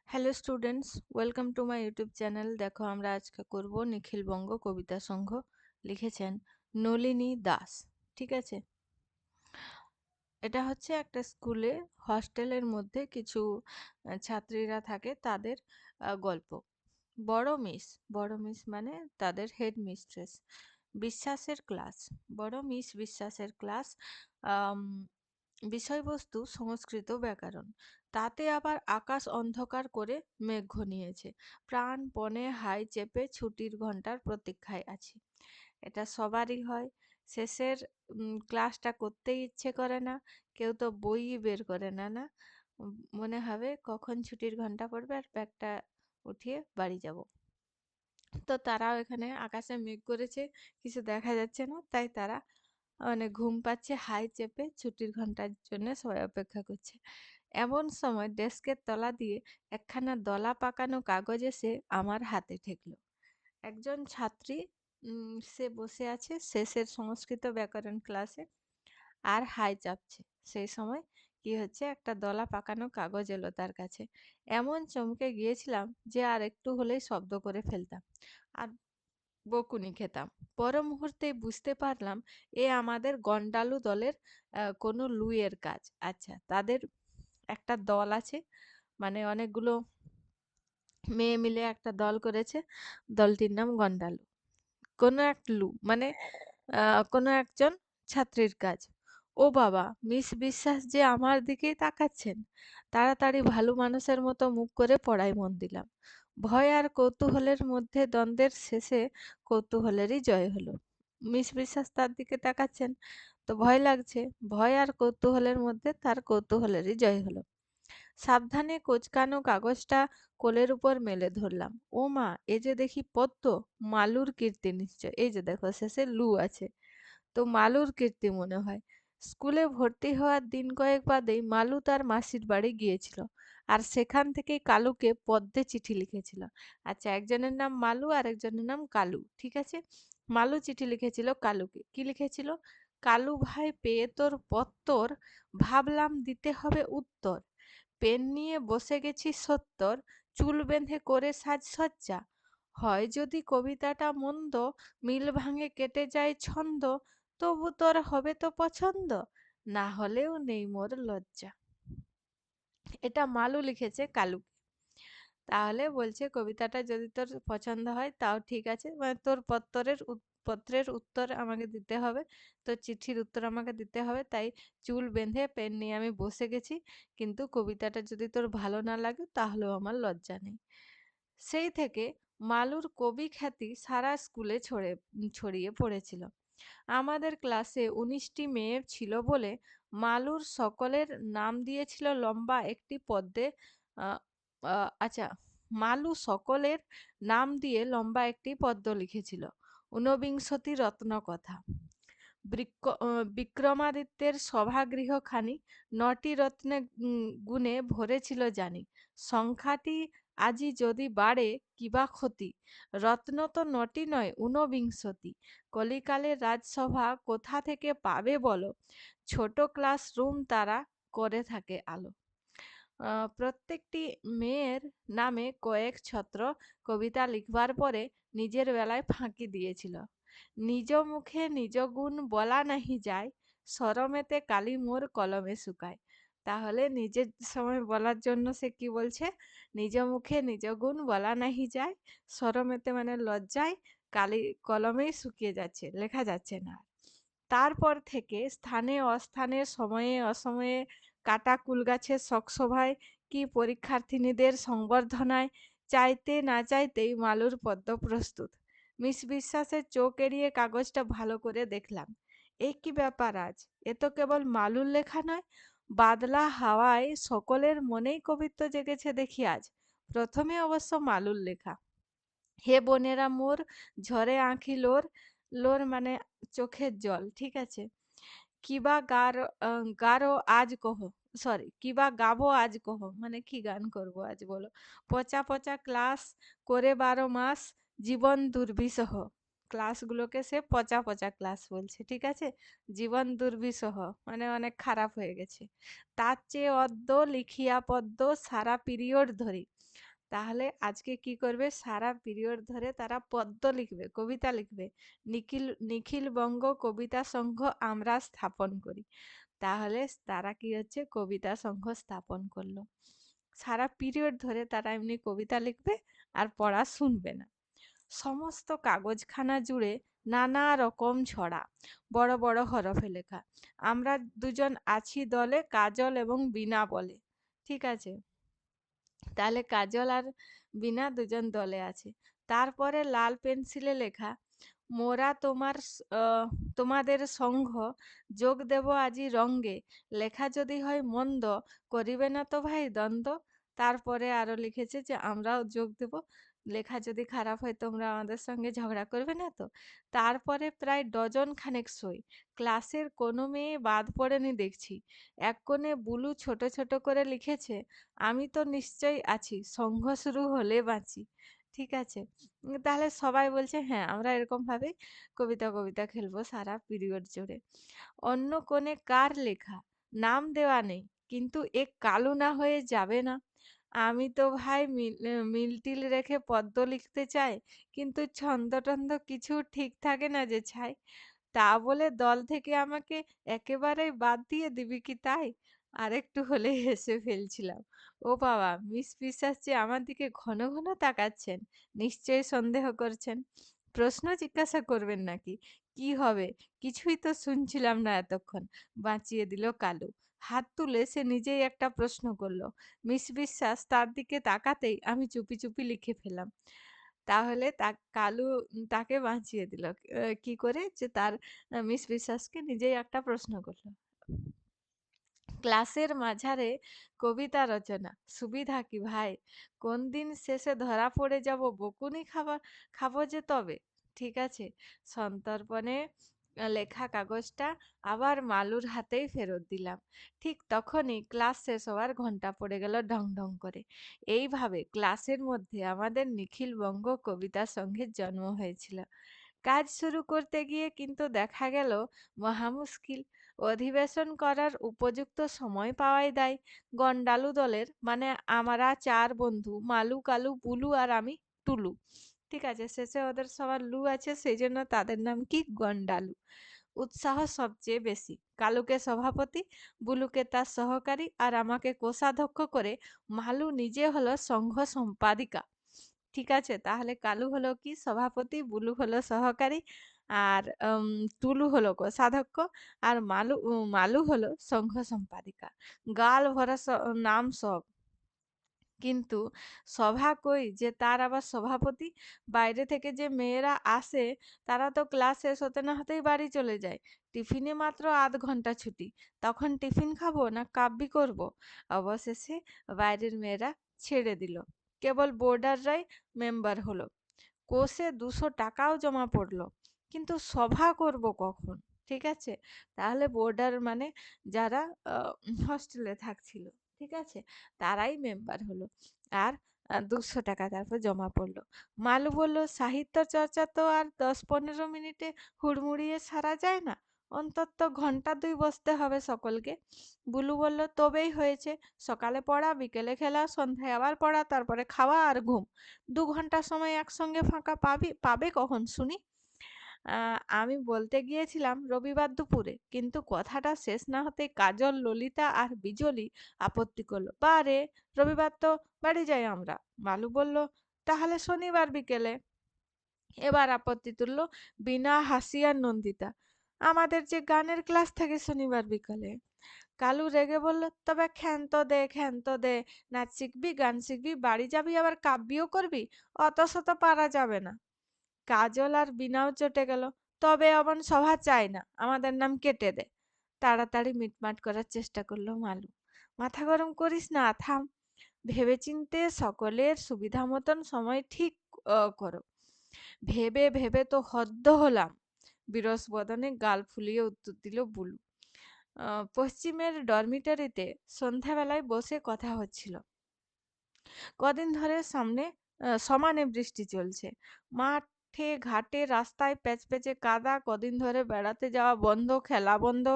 Hello students, welcome to my YouTube channel. দেখো আমরা আজকে করব নিখিলবঙ্গ কবিতা সংঘ। লিখেছেন নলিনী দাস। ঠিক আছে, এটা হচ্ছে একটা স্কুলে হস্টেলের মধ্যে কিছু ছাত্রীরা থাকে, তাদের গল্প। বড় মিস মানে তাদের হেড মিস্ট্রেস। বিশ্বাসের ক্লাস, বড় মিস বিশ্বাসের ক্লাস। আম, বিষয়বস্তু সংস্কৃত ব্যাকরণ। তাতে আবার আকাশ অন্ধকার করে মেঘ ঘনিয়েছে। প্রাণপণে হাই চেপে ছুটির ঘন্টার প্রতীক্ষায় আছি। এটা সবারই হয়। শেষের ক্লাসটা করতেই ইচ্ছে করে না। কেউ তো বইই বের করে না, না? মনে হবে কখন ছুটির ঘন্টা পড়বে আর ব্যাগটা উঠিয়ে বাড়ি যাব। তো তারাও এখানে আকাশে মেঘ করেছে, কিছু দেখা যাচ্ছে না, তাই তারা মানে ঘুম পাচ্ছে, হাই চেপে ছুটির ঘন্টার জন্য সবাই অপেক্ষা করছে। এমন সময় ডেস্কের তলা দিয়ে একখানা দলা পাকানো কাগজ এসে আমার হাতে ঠেকলো। একজন ছাত্রী, সে বসে আছে শেষের সংস্কৃত ব্যাকরণ ক্লাসে আর হাই চাপছে। সেই সময় কি হচ্ছে, একটা দলা পাকানো কাগজ এলো তার কাছে। এমন চমকে গিয়েছিলাম যে আর একটু হলেই শব্দ করে ফেলতাম আর বকুনি খেতাম। পর মুহূর্তেই বুঝতে পারলাম এ আমাদের গন্ডালু দলের কোনো লুইয়ের কাজ। আচ্ছা, তাদের একটা দল আছে, মানে অনেকগুলো মেয়ে মিলে একটা দল করেছে। দলটির নাম গন্ডালু। কোনো এক লু মানে কোনো একজন ছাত্রীর কাজ। ও বাবা! মিস বিশ্বাস যে আমার দিকেই তাকাচ্ছেন। তাড়াতাড়ি ভালো মানুষের মতো মুখ করে পড়ায় মন দিলাম। ভয় আর কৌতূহলের মধ্যে দ্বন্দ্বের শেষে কৌতূহলেরই জয় হলো। মিস বিশ্বাস তার দিকে তাকাচ্ছেন, তো ভয় লাগছে। ভয় আর কৌতূহলের মধ্যে তার কৌতূহলেরই জয় হলো। সাবধানে কোঁচকানো কাগজটা কোলের উপর মেলে ধরলাম। ও মা, এ যে দেখি পদ্ম! মালুর কীর্তি নিশ্চয়। এই যে দেখো শেষে লু আছে, তো মালুর কীর্তি মনে হয়। স্কুলে ভর্তি হওয়ার দিন কয়েক বাদেই মালু তার মাসির বাড়ি গিয়েছিল আর সেখান থেকেই কালুকে পদ্মে চিঠি লিখেছিল। আচ্ছা, একজনের নাম মালু আর একজনের নাম কালু। ঠিক আছে, মালু চিঠি লিখেছিল কালুকে। কি লিখেছিল? কালু ভাই, পেয়ে তোর পত্তর, ভাবলাম দিতে হবে উত্তর। পেন নিয়ে বসে গেছি সত্তর, চুল বেঁধে করে সাজসজ্জা। হয় যদি কবিতাটা মন্দ, মিল ভাঙে কেটে যায় ছন্দ, তবু তোর হবে তো পছন্দ, না হলেও নেই মোর লজ্জা। এটা মালু লিখেছে কালুকে। তাহলে বলছে কবিতাটা যদি তোর পছন্দ হয় তাও ঠিক আছে, মানে তোর পত্রের উত্তর আমাকে দিতে হবে, তোর চিঠির উত্তর আমাকে দিতে হবে। তাই চুল বেঁধে পেন নিয়ে আমি বসে গেছি, কিন্তু কবিতাটা যদি তোর ভালো না লাগে তাহলেও আমার লজ্জা নেই। সেই থেকে মালুর কবি খ্যাতি সারা স্কুলে ছড়িয়ে পড়েছিল। আমাদের ক্লাসে ১৯টি মেয়ে ছিল বলে মালুর সকলের নাম দিয়েছিল লম্বা একটি পদ্মে। আহ, আচ্ছা, মালু সকলের নাম দিয়ে লম্বা একটি পদ্য লিখেছিল, ঊনবিংশতি রত্নকথা। বিক্রমাদিত্যের সভাগৃহখানি ৯টি রত্নে গুণে ভরেছিল জানি। সংখ্যাটি আজি যদি বাড়ে কিবা ক্ষতি, রত্ন তো ৯টি নয় ঊনবিংশতি। কলিকালের রাজসভা কোথা থেকে পাবে বলো, ছোট ক্লাসরুম তারা করে থাকে আলো। প্রত্যেকটি মেয়ের নামে কয়েক ছত্র কবিতা লিখবার পরে নিজের বেলায় ফাঁকি দিয়েছিল। নিজ মুখে নিজ গুণ বলা নাহি যায়, শরমেতে কালি মোর কলমে শুকায়। তাহলে নিজের সময় বলার জন্য সে কি বলছে? নিজ মুখে নিজ গুণ বলা নাহি যায়, শরমেতে মানে লজ্জায় কালি কলমেই শুকিয়ে যাচ্ছে, লেখা যাচ্ছে না। তারপর থেকে স্থানে অস্থানে সময়ে অসময়ে কাটা কুলগাছের শোকসভায় কি পরীক্ষার্থিনীদের সংবর্ধনায় চাইতে না চাইতেই মালুর পদ্য প্রস্তুত। মিস বিশ্বাসের চোখ এড়িয়ে কাগজটা ভালো করে দেখলাম। এ কি ব্যাপার আজ? এ তো কেবল মালুর লেখা নয়, বাদলা হাওয়ায় সকলের মনেই কবিত্ব জেগেছে দেখি আজ। প্রথমে অবশ্য মালুর লেখা। হে বোনেরা মোর, ঝরে আঁখি লোর। লোর মানে চোখের জল। ঠিক আছে, কিবা গারো আজ কহ, সরি, কিবা গাবো আজ কহ, মানে কি গান করব আজ বলো। পচা পচা ক্লাস করে ১২ মাস, জীবন দুর্বিষহ। ক্লাসগুলোকে সে পচা পচা ক্লাস বলছে। ঠিক আছে, জীবন দুর্বিষহ মানে অনেক খারাপ হয়ে গেছে। তার চেয়ে অদ্য লিখিয়া পদ্য সারা পিরিয়ড ধরি, তাহলে আজকে কি করবে? সারা পিরিয়ড ধরে তারা পদ্য লিখবে, কবিতা লিখবে। নিখিল বঙ্গ কবিতা সংঘ আমরা স্থাপন করি। তাহলে তারা কি হচ্ছে? কবিতা সংঘ স্থাপন করলো। সারা পিরিয়ড ধরে তারা এমনি কবিতা লিখবে আর পড়া শুনবে না। সমস্ত কাগজখানা জুড়ে নানা রকম ছড়া, বড় বড় হরফে লেখা। আমরা দুজন আছি দলে, কাজল এবং বীণা বলে। ঠিক আছে? তাহলে কাজল আর বীণা দুজন দলে আছে। তারপরে লাল পেন্সিলে লেখা, মোরা তোমাদের সংঘ যোগ দেব আজি রঙ্গে, লেখা যদি হয় মন্দ, করিবে না তো ভাই দ্বন্দ্ব। তারপরে আরো লিখেছে যে আমরাও যোগ দেব, লেখা যদি খারাপ হয় তোমরা আমাদের সঙ্গে ঝগড়া করবে না তো। তারপরে প্রায় ডজন খানেক সই। ক্লাসের কোনো মেয়ে বাদ পড়েনি দেখছি। এক কোণে বুলু ছোট ছোট করে লিখেছে, আমি তো নিশ্চয়ই আছি, সংঘ শুরু হলে বাঁচি। ঠিক আছে? তাহলে সবাই বলছে হ্যাঁ, আমরা এরকম ভাবে কবিতা খেলবো সারা পিরিয়ড জুড়ে। অন্য কোণে কার লেখা? নাম দেওয়া নেই। কিন্তু এ কালু না হয়ে যাবে না। আমি তো ভাই মিল-টিল রেখে পদ্য লিখতে চাই। কিন্তু ছন্দ-টন্দ কিছু ঠিক থাকে না যে ছাই। তা বলে দল থেকে আমাকে একেবারেই বাদ দিয়ে দিবি কি তাই? আরেকটু হলেই হেসে ফেলছিলাম। ও বাবা! মিস বিশ্বাস যে আমার দিকে ঘন ঘন তাকাচ্ছেন। নিশ্চয়ই সন্দেহ করছেন। প্রশ্ন জিজ্ঞাসা করবেন নাকি? কি হবে? কিছুই তো শুনছিলাম না এতক্ষণ। বাঁচিয়ে দিল কালু। হাত তুলে সে নিজেই একটা প্রশ্ন করল। মিস বিশ্বাস তার দিকে তাকাতেই আমি চুপি চুপি লিখে ফেললাম। তাহলে কালু তাকে বাঁচিয়ে দিল। কি করে? যে তার মিস বিশ্বাসকে নিজেই একটা প্রশ্ন করল। ক্লাসের মাঝারে কবিতা রচনা। সুবিধা কি ভাই? কোন দিন শেষে ধরা পড়ে যাব বকুনি খাবো যে তবে। ঠিক আছে? সন্তর্পণে লেখা কাগজটা আবার মালুর হাতেই ফেরত দিলাম। ঠিক তখনই ক্লাস শেষ হওয়ার ঘন্টা পড়ে গেল ঢং ঢং করে। এইভাবে ক্লাসের মধ্যে আমাদের নিখিল বঙ্গ কবিতা সংঘের জন্ম হয়েছিল। কাজ শুরু করতে গিয়ে কিন্তু দেখা গেল মহা মুশকিল। অধিবেশন করার উপযুক্ত সময় পাওয়াই দায়। গন্ডালু দলের মানে আমরা ৪ বন্ধু মালু, কালু, বুলু আর আমি টুলু। ঠিক আছে? শেষে ওদের সবার লু আছে সেইজন্য তাদের নাম কি? গন্ডালু। উৎসাহ সবচেয়ে বেশি। কালুকে সভাপতি, বুলুকে তার সহকারী আর আমাকে কোষাধ্যক্ষ করে মালু নিজে হলো সংঘ সম্পাদিকা। ঠিক আছে? তাহলে কালু হলো কি? সভাপতি, বুলু হলো সহকারী আর টুলু হলো কোষাধ্যক্ষ আর মালু হলো সংঘ সম্পাদিকা। গাল ভরা নাম সব। কিন্তু সভা কই যে তার আবার সভাপতি? বাইরে থেকে যে মেয়েরা আসে তারা তো ক্লাস শেষ হতে না হতেই বাড়ি চলে যায়। টিফিনে মাত্র আধ ঘন্টা ছুটি। তখন টিফিন খাবো না কাব্যি করব? অবশেষে বাইরের মেয়েরা ছেড়ে দিল। কেবল বোর্ডাররাই মেম্বার হলো। কোষে ২০০ টাকাও জমা পড়ল। কিন্তু সভা করব কখন? ঠিক আছে? তাহলে বোর্ডার মানে যারা হস্টেলে থাকছিল। ঠিক আছে? তারাই মেম্বার হলো। আর ২০০ টাকা তারপর জমা পড়ল। মালু বলল, "সাহিত্য চর্চা তো আর ১০-১৫ মিনিটে হুড়মুড়িয়ে সারা যায় না। অন্তত ঘন্টা ২ বসতে হবে সকলকে।" বুলু বলল, "তবেই হয়েছে। সকালে পড়া, বিকেলে খেলা, সন্ধ্যায় আবার পড়া, তারপরে খাওয়া আর ঘুম। ২ ঘন্টা সময় একসঙ্গে ফাঁকা পাবে কখন শুনি?" আমি বলতে গিয়েছিলাম রবিবার দুপুরে, কিন্তু কথাটা শেষ না হতেই কাজল, ললিতা আর বিজলি আপত্তি করল। "বারে, রবিবার তো বাড়ি যাই আমরা।" মালু বলল, "তাহলে শনিবার বিকেলে।" এবার আপত্তি তুলল বিনা, হাসি আর নন্দিতা। "আমাদের যে গানের ক্লাস থাকে শনিবার বিকালে।" কালু রেগে বলল, "তবে ক্ষান্ত দে, নাচ শিখবি, গান শিখবি, বাড়ি যাবি আবার কাব্যিও করবি, অত শত পারা যাবে না।" কাজল আর বিনাও চটে গেল। "তবে অমন সভা চাই না, আমাদের নাম কেটে দে।" তাড়াতাড়ি মিটমাট করার চেষ্টা করলো মালু। "মাথা গরম করিস না, থাম। ভেবেচিন্তে সকলের সুবিধা মতন সময় ঠিক করো।" ভেবে ভেবে তো হদ্দ হলাম। বিরস বদনে গাল ফুলিয়ে উত্তর দিল বুলু। পশ্চিমের ডরমিটরিতে সন্ধ্যাবেলায় বসে কথা হচ্ছিল। কদিন ধরে সামনে সমানে বৃষ্টি চলছে। মাঠ মাঠে ঘাটে রাস্তায় প্যাচপ্যাচে কাদা, কদিন ধরে বেড়াতে যাওয়া বন্ধ, খেলা বন্ধ।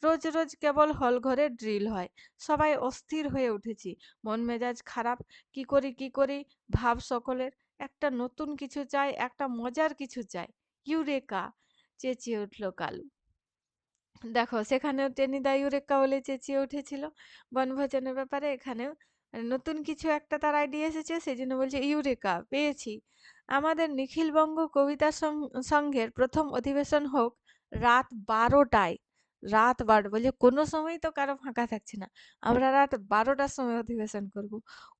রোজ রোজ কেবল হলঘরে ড্রিল হয়। সবাই অস্থির হয়ে উঠেছি। মন মেজাজ খারাপ। কি করি কি করি ভাব সকলের। একটা নতুন কিছু চাই, একটা মজার কিছু চাই। ইউরেকা! চেঁচিয়ে উঠল কালু। দেখো সেখানেও টেনিদা ইউরেকা বলে চেঁচিয়ে উঠেছিল বনভোজনের ব্যাপারে, এখানেও নতুন কিছু একটা তার আইডিয়া এসেছে, সেই জন্য বলছে ইউরেকা পেয়েছি। আমাদের নিখিলবঙ্গ কবিতা সংঘের প্রথম অধিবেশন হোক রাত 12টায়। রাত 12 বলছে, কোনো সময় তো কারো ফাঁকা থাকছে না, আমরা রাত 12টার সময় অধিবেশন করব।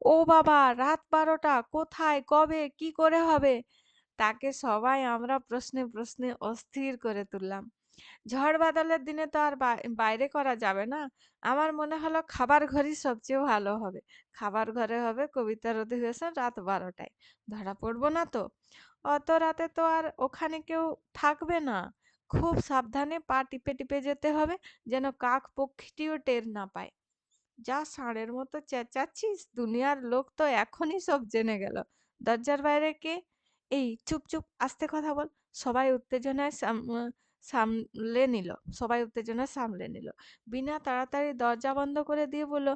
ও বাবা, রাত 12টা! কোথায়, কবে, কি করে হবে? তাকে সবাই আমরা প্রশ্নে প্রশ্নে অস্থির করে তুললাম। ঝড় বাদলের দিনে তো আর বাইরে করা যাবে না। আমার মনে হলো খাবার ঘরই সবচেয়ে ভালো হবে। খাবার ঘরে হবে কবিতার অধিবেশন রাত 12টায়। ধরা পড়বো না তো? অত রাতে তো আর ওখানে কেউ থাকবে না। খুব সাবধানে পা টিপে টিপে যেতে হবে, যেন কাক পক্ষীটিও টের না পায়। যা ষাঁড়ের মতো চেঁচাচ্ছিস, দুনিয়ার লোক তো এখনই সব জেনে গেল। দরজার বাইরে কে? এই চুপ চুপ, আস্তে কথা বল। সবাই উত্তেজনায় সামলে নিল। সবাই উত্তেজনা সামলে নিল। বিনা তাড়াতাড়ি দরজা বন্ধ করে দিয়ে বলল,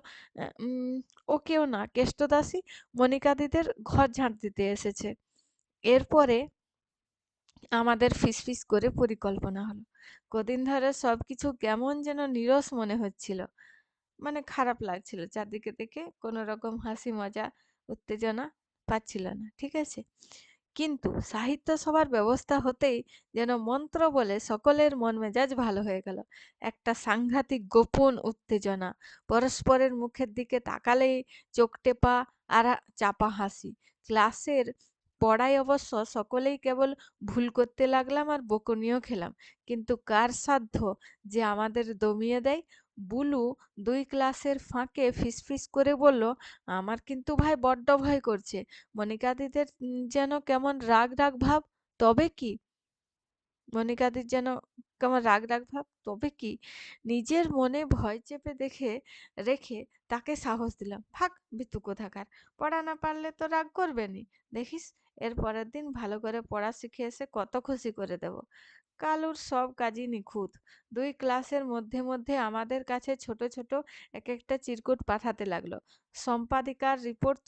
ও কেউ না, কেষ্টদাসী মনিকাদিদের ঘর ঝাঁট দিতে এসেছে। এরপরে আমাদের ফিসফিস করে পরিকল্পনা হলো। কদিন ধরে সবকিছু কেমন যেন নীরস মনে হচ্ছিল। মানে খারাপ লাগছিল চারদিকে দেখে, কোনো রকম হাসি মজা উত্তেজনা পাচ্ছিল না, ঠিক আছে। কিন্তু সাহিত্য সভার ব্যবস্থা হতেই যেন মন্ত্র বলে সকলের মন মেজাজ ভালো হয়ে গেল। একটা সাংঘাতিক গোপন উত্তেজনা, পরস্পরের মুখের দিকে তাকালেই চোখ টেপা আর চাপা হাসি। ক্লাসের পড়ায় অবশ্য সকলেই কেবল ভুল করতে লাগলাম আর বকুনিও খেলাম, কিন্তু কার সাধ্য যে আমাদের দমিয়ে দেয়। বুলু 2 ক্লাসের ফাঁকে ফিসফিস করে বলল, আমার কিন্তু ভাই বড্ড ভয় করছে। মনিকাদিদের যেন কেমন রাগ রাগ ভাব। তবে কি? মনিকাদির যেন কেমন রাগ রাগ ভাব, তবে কি? নিজের মনে ভয় চেপে রেখে তাকে সাহস দিলাম, ভাগ বিতু কোথাকার। পড়া না পারলে তো রাগ করবে নি। দেখিস, এর পরের দিন ভালো করে পড়া শিখে এসে কত খুশি করে দেব। কালুর সব কাজই নিখুঁত। 2 ক্লাসের মধ্যে মধ্যে আমাদের কাছে ছোট ছোট এক একটা চিরকুট পাঠাতে লাগলো। সম্পাদিকার রিপোর্ট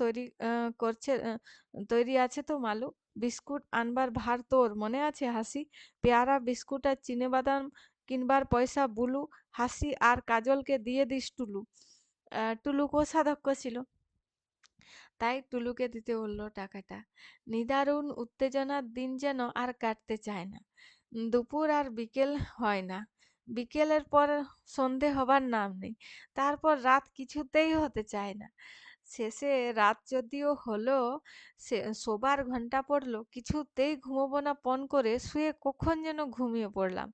তৈরি আছে তো মালু? বিস্কুট আনবার ভার তোর, মনে আছে হাসি? পেয়ারা বিস্কুট আর চিনেবাদাম কিনবার পয়সা বুলু, হাসি আর কাজলকে দিয়ে দিস টুলু। টুলু কোষাধ্যক্ষ ছিল, তাই টুলুকে দিতে বলল টাকাটা। নিদারুণ উত্তেজনার দিন যেন আর কাটতে চায় না। দুপুর আর বিকেল হয় না। বিকেলের পর সন্ধে হবার নাম নেই। তারপর রাত কিছুতেই হতে চায় না। শেষে রাত যদিও হলো, শোবার ঘন্টা পড়লো, কিছুতেই ঘুমোবো না পণ করে শুয়ে কখন যেন ঘুমিয়ে পড়লাম।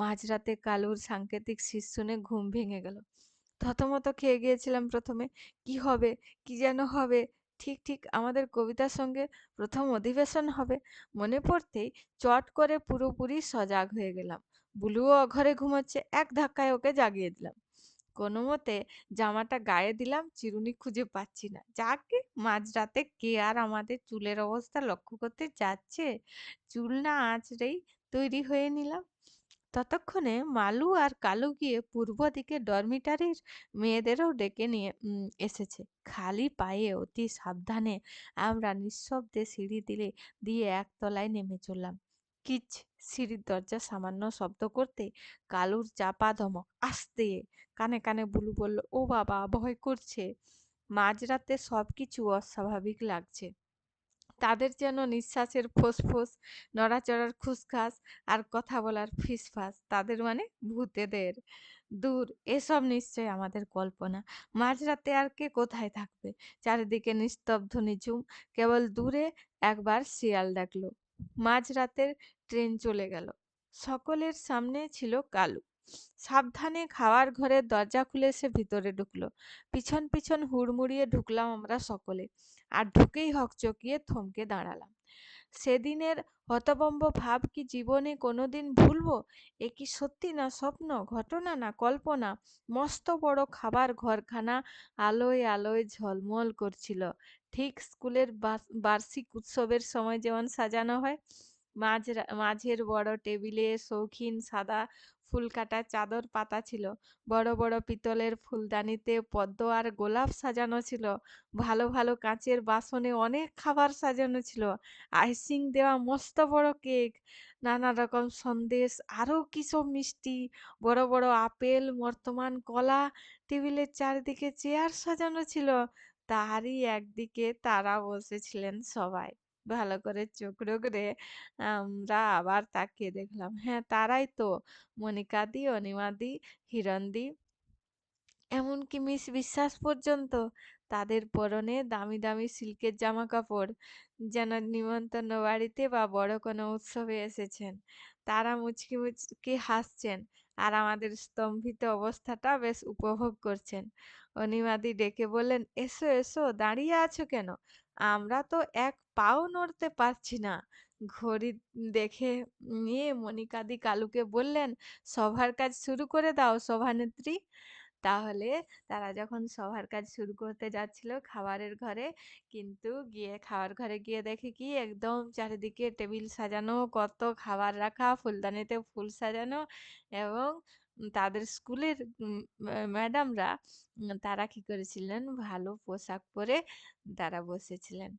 মাঝরাতে কালুর সাংকেতিক শিস শুনে ঘুম ভেঙে গেল। থতমত খেয়ে গিয়েছিলাম প্রথমে। কি হবে, কি যেন হবে। ঠিক ঠিক আমাদের কবিতার সঙ্গে প্রথম অধিবেশন হবে। মনে পড়তেই চট করে পুরোপুরি সজাগ হয়ে গেলাম। বুলুও অঘরে ঘুমাচ্ছে, এক ধাক্কায় ওকে জাগিয়ে দিলাম। কোনো মতে জামাটা গায়ে দিলাম, চিরুনি খুঁজে পাচ্ছি না। যাকে মাঝরাতে কে আর আমাদের চুলের অবস্থা লক্ষ্য করতে যাচ্ছে। চুল না আঁচড়েই তৈরি হয়ে নিলাম। ততক্ষণে মালু আর কালু গিয়ে পূর্ব দিকে ডরমিটারির মেয়েদেরও ডেকে নিয়ে এসেছে। খালি পায়ে অতি সাবধানে আমরা নিঃশব্দে সিঁড়ি দিয়ে একতলায় নেমে চললাম। কিচ! সিঁড়ির দরজা সামান্য শব্দ করতে কালুর চাপা ধমক, আস্তে! কানে কানে বুলু বলল, ও বাবা, ভয় করছে। মাঝরাতে সবকিছু অস্বাভাবিক লাগছে। তাদের যেন নিঃশ্বাসের ফোঁস-ফোঁস, নড়াচড়ার খুসখাস আর কথা বলার ফিসফাস। তাদের মানে ভূতেদের। দূর, এসব নিশ্চয় আমাদের কল্পনা। মাঝরাতে আর কে কোথায় থাকবে? চারিদিকে নিস্তব্ধ নিঝুম। কেবল দূরে একবার শিয়াল ডাকলো। মাঝরাতের ট্রেন চলে গেল। সকলের সামনে ছিল কালু। সাবধানে খাওয়ার ঘরের দরজা খুলে সে ভিতরে ঢুকলো। পিছন পিছন হুড়মুড়িয়ে ঢুকলাম আমরা সকলে। আর ঢুকেই হকচকিয়ে থমকে দাঁড়ালাম। সেদিনের হতভম্ব ভাব কি জীবনে কোনোদিন ভুলবো? এ কি সত্যি না স্বপ্ন, ঘটনা না কল্পনা? মস্ত বড় খাবার ঘরখানা আলোয় আলোয় ঝলমল করছিল। ঠিক স্কুলের বার্ষিক উৎসবের সময় যেমন সাজানো হয়। মাঝের বড় টেবিলে শৌখিন সাদা ফুলকাটা চাদর পাতা ছিল। বড় বড় পিতলের ফুলদানিতে পদ্ম আর গোলাপ সাজানো ছিল। ভালো ভালো কাঁচের বাসনে অনেক খাবার সাজানো ছিল। আইসিং দেওয়া মস্ত বড় কেক, নানা রকম সন্দেশ, আরো কি সব মিষ্টি, বড় বড় আপেল, বর্তমান কলা। টেবিলের চারিদিকে চেয়ার সাজানো ছিল। তারই একদিকে তারা বসেছিলেন সবাই। ভালো করে চোখ রগড়ে আমরা আবার তাকিয়ে দেখলাম। হ্যাঁ, তারাই তো মনিকাদি, অনিমাদি, হিরণদি, এমনকি মিস বিশ্বাস পর্যন্ত। তাদের পরনে দামি দামি সিল্কের জামাকাপড়, যেন নিমন্ত্রণ বাড়িতে বা বড় কোনো উৎসবে এসেছেন। তারা মুচকি মুচকি হাসছেন আর আমাদের স্তম্ভিত অবস্থাটা বেশ উপভোগ করছেন। অনিমাদি ডেকে বললেন, এসো এসো, দাঁড়িয়ে আছো কেন? আমরা তো এক পাও নড়তে পারছি না। ঘড়ি দেখে নিয়ে মনিকাদি কালুকে বললেন, সভার কাজ শুরু করে দাও সভানেত্রী। তাহলে তারা যখন সভার কাজ শুরু করতে যাচ্ছিল খাবারের ঘরে, কিন্তু গিয়ে খাওয়ার ঘরে গিয়ে দেখে কি একদম চারিদিকে টেবিল সাজানো, কত খাবার রাখা, ফুলদানিতে ফুল সাজানো, এবং তাদের স্কুলের ম্যাডামরা তারা কি করেছিলেন, ভালো পোশাক পরে তারা বসেছিলেন।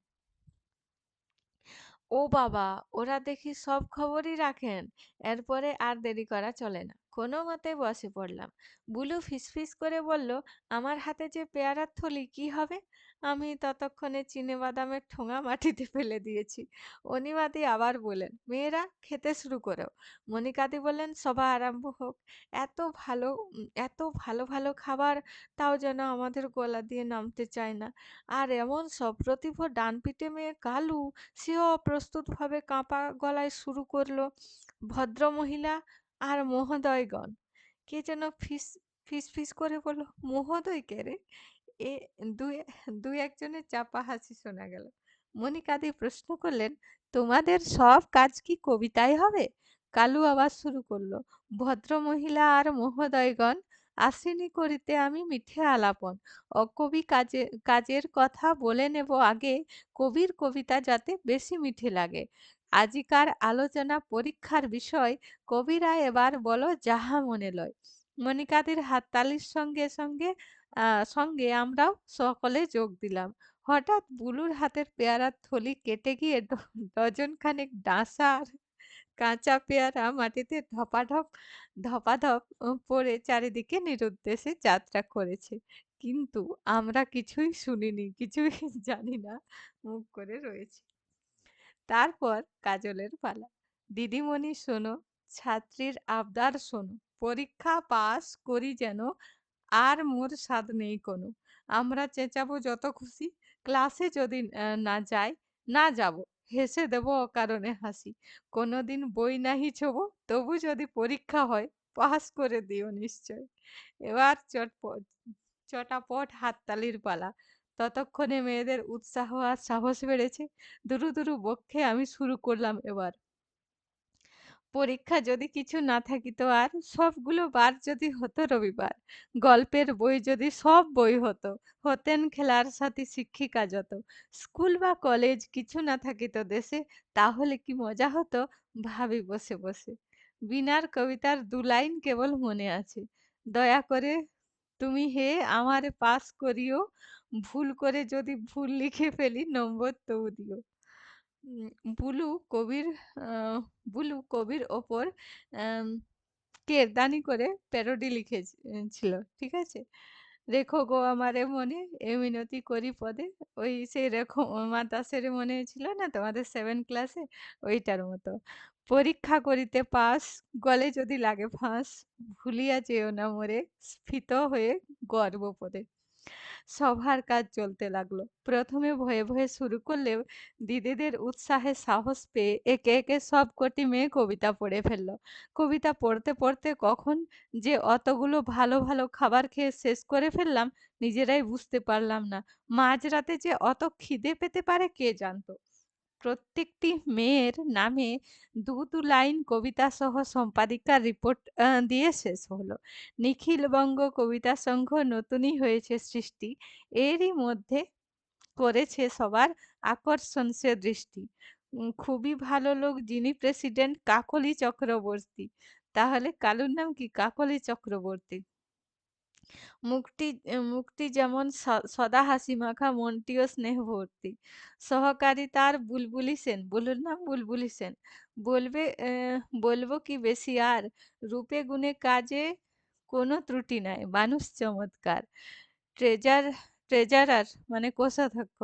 ও বাবা! ওরা দেখি সব খবরই রাখেন। এরপরে আর দেরি করা চলে না। কোনো মতে বসে পড়লাম। বুলু ফিসফিস করে বলল, আমার হাতে যে পেয়ারার থলি কি হবে? আমি ততক্ষণে চিনেবাদামের ঠোঙা মাটিতে ফেলে দিয়েছি। অনিমাদি আবার বললেন, মেয়েরা খেতে শুরু করো। মনিকাদি বললেন, সভা আরম্ভ হোক। এত ভালো ভালো খাবার, তাও যেন আমাদের গলা দিয়ে নামতে চায় না। আর এমন সপ্রতিভ ডানপিটে মেয়ে কালু, সেও অপ্রস্তুতভাবে কাঁপা গলায় শুরু করলো, ভদ্রমহিলা আর মহোদয়গণ। কে যেন ফিস করে বলল, মহোদয় কে রে? এ দুই দুই একজনের চাপা হাসি শোনা গেল। মনিকাদি প্রশ্ন করলেন, তোমাদের সব কাজ কি কবিতায় হবে? কালু আবার শুরু করলো, ভদ্রমহিলা আর মহোদয়গণ, আশ্বিনী করিতে আমি মিঠে আলাপন, অকবি কাজের কথা বলে নেব আগে, কবির কবিতা যাতে বেশি মিঠে লাগে। আজিকার আলোচনা পরীক্ষার বিষয়, কবিরা এবার বলো যাহা মনে লয়। মনিকাদির হাততালির সঙ্গে আমরাও সকলে যোগ দিলাম। হঠাৎ বুলুর হাতের পেয়ারার থলি কেটে গিয়ে ডজন খানেক ডাঁসা আর কাঁচা পেয়ারা মাটিতে ধপাধপ পড়ে চারিদিকে নিরুদ্দেশে যাত্রা করেছে। কিন্তু আমরা কিছুই শুনিনি, কিছুই জানি না, মুখ করে রয়েছি। তারপর কাজলের পালা। দিদিমণি শোনো, ছাত্রীর আবদার শোনো, পরীক্ষা পাস করি যেন, আর মোর সাধ নেই কোনো। আমরা চেঁচাবো যত খুশি, ক্লাসে যদি না যাই, না যাব, হেসে দেব অকারণে হাসি। কোনোদিন বই নাহি ছোবো, তবু যদি পরীক্ষা হয়, পাস করে দিও নিশ্চয়। এবার চটাপট হাততালির পালা। ততক্ষণে মেয়েদের উৎসাহ আর সাহস বেড়েছে। দুরু দুরু বক্ষে আমি শুরু করলাম এবার। পরীক্ষা যদি কিছু না থাকিত আর, সবগুলো বার যদি হতো রবিবার, গল্পের বই যদি সব বই হতো, হতেন খেলার সাথী শিক্ষিকা যত, স্কুল বা কলেজ কিছু না থাকিত দেশে, তাহলে কি মজা হতো ভাবি বসে বসে। বীণার কবিতার দু লাইন কেবল মনে আছে, দয়া করে তুমি হে আমারে পাস করিও, ভুল করে যদি ভুল লিখে ফেলি নম্বর তবু দিও। উম, বুলু কবির আহ, বুলু কবির ওপর আম, কেরদানি করে প্যারোডি লিখেছিল, ঠিক আছে। রেখো গো আমারে মনে, এ মিনতি করি পদে। ওই সেই রেখো মা দাসের মনে ছিল না তোমাদের 7 ক্লাসে, ওইটার মতো। পরীক্ষা করিতে পাস, গলে যদি লাগে ফাঁস, ভুলিয়া যেও না মোরে, স্ফীত হয়ে গর্বপদে। সভার কাজ চলতে লাগলো। প্রথমে ভয়ে ভয়ে শুরু করলেও দিদিদের উৎসাহে সাহস পেয়ে একে একে সব কটি মেয়ে কবিতা পড়ে ফেললো। কবিতা পড়তে পড়তে কখন যে অতগুলো ভালো ভালো খাবার খেয়ে শেষ করে ফেললাম, নিজেরাই বুঝতে পারলাম না। মাঝরাতে যে অত খিদে পেতে পারে কে জানতো। প্রত্যেকটি মেয়ের নামে দু দু লাইন কবিতা সহ সম্পাদিকার রিপোর্ট দিয়ে শেষ হলো। নিখিল বঙ্গ কবিতা সংঘ নতুনই হয়েছে সৃষ্টি, এরই মধ্যে করেছে সবার আকর্ষণ সে দৃষ্টি। খুবই ভালো লোক যিনি প্রেসিডেন্ট কাকলি চক্রবর্তী। তাহলে কালুর নাম কি? কাকলি চক্রবর্তী। মুখটি যেমন সদা হাসিমাখা, মনটিও স্নেহ ভর্তি। সহকারী তার বুলবুলি সেন। বুলুর নাম বুলবুলি সেন। বলব কি বেশি আর? রূপে গুণে কাজে কোনো ত্রুটি নাই। মানুষ চমৎকার। ট্রেজার ট্রেজারার মানে কোষাধ্যক্ষ।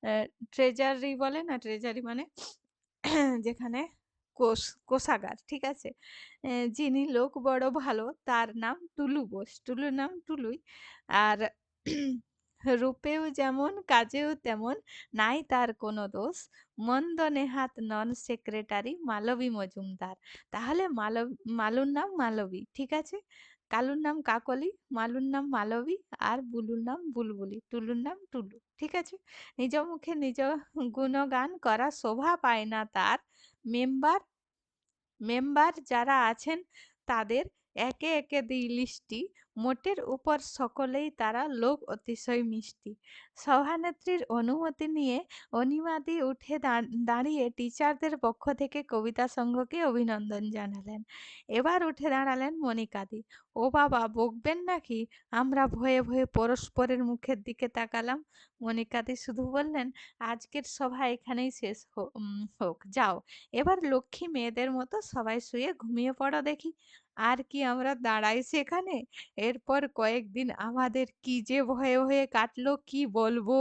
অ্যা ট্রেজারি বলে না? ট্রেজারি মানে যেখানে কোষ কোষাগার, ঠিক আছে? যিনি লোক বড় ভালো তার নাম টুলু বোস। টুলুর নাম টুলুই। আর রূপেও যেমন কাজেও তেমন, নাই তার কোনো দোষ। মন্দ নেহাত নন সেক্রেটারি মালবী মজুমদার। তাহলে মালুর নাম মালবী, ঠিক আছে? কালুর নাম কাকলি, মালুর নাম মালবী আর বুলুর নাম বুলবুলি, টুলুর নাম টুলু। ঠিক আছে? নিজ মুখে নিজ গুণগান করা শোভা পায় না তার। মেম্বার মেম্বার যারা আছেন তাদের একে একে দিই লিস্টি। মোটের উপর সকলেই তারা লোক অতিশয় মিষ্টি। সভানেত্রীর অনুমতি নিয়ে অনিমাদি উঠে দাঁড়িয়ে টিচারদের পক্ষ থেকে কবিতা সংঘকে অভিনন্দন জানালেন। এবার উঠে দাঁড়ালেন মনিকাদি। ও বাবা, বকবেন নাকি? আমরা ভয়ে ভয়ে পরস্পরের মুখের দিকে তাকালাম। মনিকাদি শুধু বললেন, আজকের সভা এখানেই শেষ হোক, যাও এবার লক্ষ্মী মেয়েদের মতো সবাই শুয়ে ঘুমিয়ে পড়ো দেখি। আর কি আমরা দাঁড়াই সেখানে? এরপর কয়েকদিন আমাদের কি যে ভয়ে ভয়ে কাটলো কি বলবো!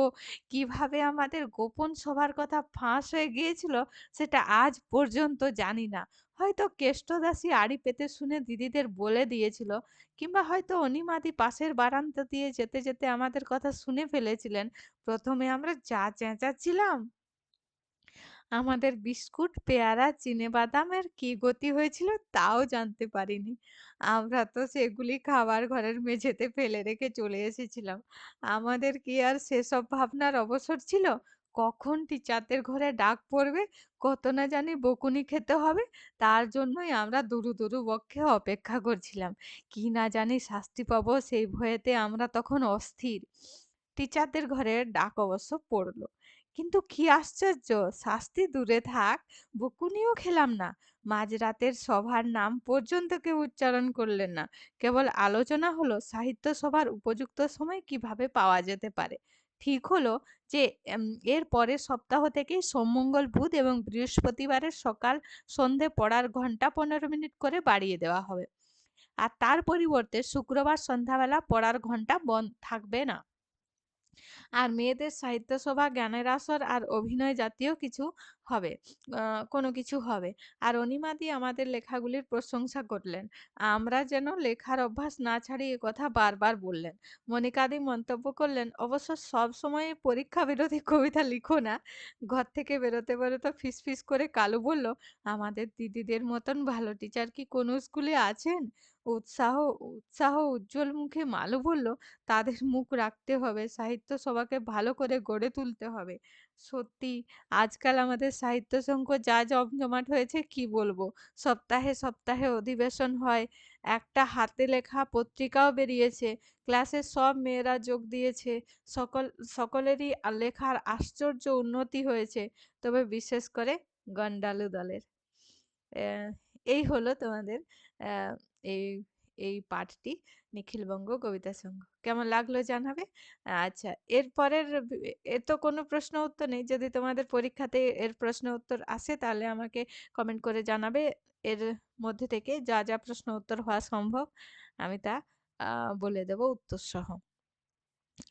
কিভাবে আমাদের গোপন সভার কথা ফাঁস হয়ে গিয়েছিল সেটা আজ পর্যন্ত জানি না। হয়তো কেষ্টদাসী আড়ি পেতে শুনে দিদিদের বলে দিয়েছিল, কিংবা হয়তো অনিমাদি পাশের বারান্দা দিয়ে যেতে যেতে আমাদের কথা শুনে ফেলেছিলেন। প্রথমে আমরা যা চেঁচাচ্ছিলাম! আমাদের বিস্কুট, পেয়ারা, চিনেবাদামের কি গতি হয়েছিল তাও জানতে পারিনি। আমরা তো সেগুলি খাবার ঘরের মেঝেতে ফেলে রেখে চলে এসেছিলাম। আমাদের কি আর সেসব ভাবনার অবসর ছিল? কখন টিচারদের ঘরে ডাক পড়বে, কত না জানি বকুনি খেতে হবে, তার জন্যই আমরা দুরু দুরু বক্ষে অপেক্ষা করছিলাম। কি না জানি শাস্তি পাবো সেই ভয়েতে আমরা তখন অস্থির। টিচারদের ঘরে ডাক অবশ্য পড়ল। কিন্তু কি আশ্চর্য! শাস্তি দূরে থাক, বকুনিও খেলাম না। মাঝরাতের সভার নাম পর্যন্ত কেউ উচ্চারণ করলেন না। কেবল আলোচনা হলো সাহিত্য সভার উপযুক্ত সময় কিভাবে পাওয়া যেতে পারে। ঠিক হলো যে এম এর পরের সপ্তাহ থেকেই সোম, মঙ্গল, বুধ এবং বৃহস্পতিবারের সকাল সন্ধে পড়ার ঘন্টা ১৫ মিনিট করে বাড়িয়ে দেওয়া হবে। আর তার পরিবর্তে শুক্রবার সন্ধ্যাবেলা পড়ার ঘন্টা বন্ধ থাকবে না। আর মেয়েদের সাহিত্য সভা, গানের আসর আর অভিনয় জাতীয় কিছু হবে। কোনো কিছু হবে। আর অনিমাদি আমাদের লেখাগুলির প্রশংসা করলেন। আমরা যেন লেখার অভ্যাস না ছাড়ি এ কথা বারবার বললেন। মনিকাদি মন্তব্য করলেন, অবশ্য সবসময় পরীক্ষা বিরোধী কবিতা লিখো না। ঘর থেকে বেরোতে বেরোতে ফিসফিস করে কালু বলল, আমাদের দিদিদের মতন ভালো টিচার কি কোনো স্কুলে আছেন? উৎসাহ উৎসাহ উজ্জ্বল মুখে মালু বলল, তাদের মুখ রাখতে হবে, সাহিত্য সভাকে ভালো করে গড়ে তুলতে হবে। সত্যি আজকাল আমাদের সাহিত্য সংঘ যা জমজমাট হয়েছে কি বলবো। সপ্তাহে সপ্তাহে অধিবেশন হয়, একটা হাতে লেখা পত্রিকাও বেরিয়েছে, ক্লাসের সব মেয়েরা যোগ দিয়েছে, সকল সকলেরই লেখার আশ্চর্য উন্নতি হয়েছে, তবে বিশেষ করে গন্ডালু দলের। আহ, এই হলো তোমাদের আহ, এই এই পাঠটি, নিখিলবঙ্গ কবিতা সংঘ। কেমন লাগলো জানাবে। আচ্ছা, এরপরের এর তো কোনো প্রশ্ন উত্তর নেই। যদি তোমাদের পরীক্ষাতে এর প্রশ্ন উত্তর আসে তাহলে আমাকে কমেন্ট করে জানাবে। এর মধ্যে থেকে যা যা প্রশ্ন উত্তর হওয়া সম্ভব আমি তা বলে দেব উত্তর সহ।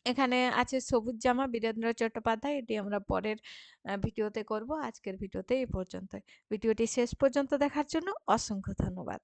এখানে আছে সবুজ জামা, বীরেন্দ্র চট্টোপাধ্যায়। এটি আমরা পরের ভিডিওতে করব। আজকের ভিডিওতে এই পর্যন্ত। ভিডিওটি শেষ পর্যন্ত দেখার জন্য অসংখ্য ধন্যবাদ।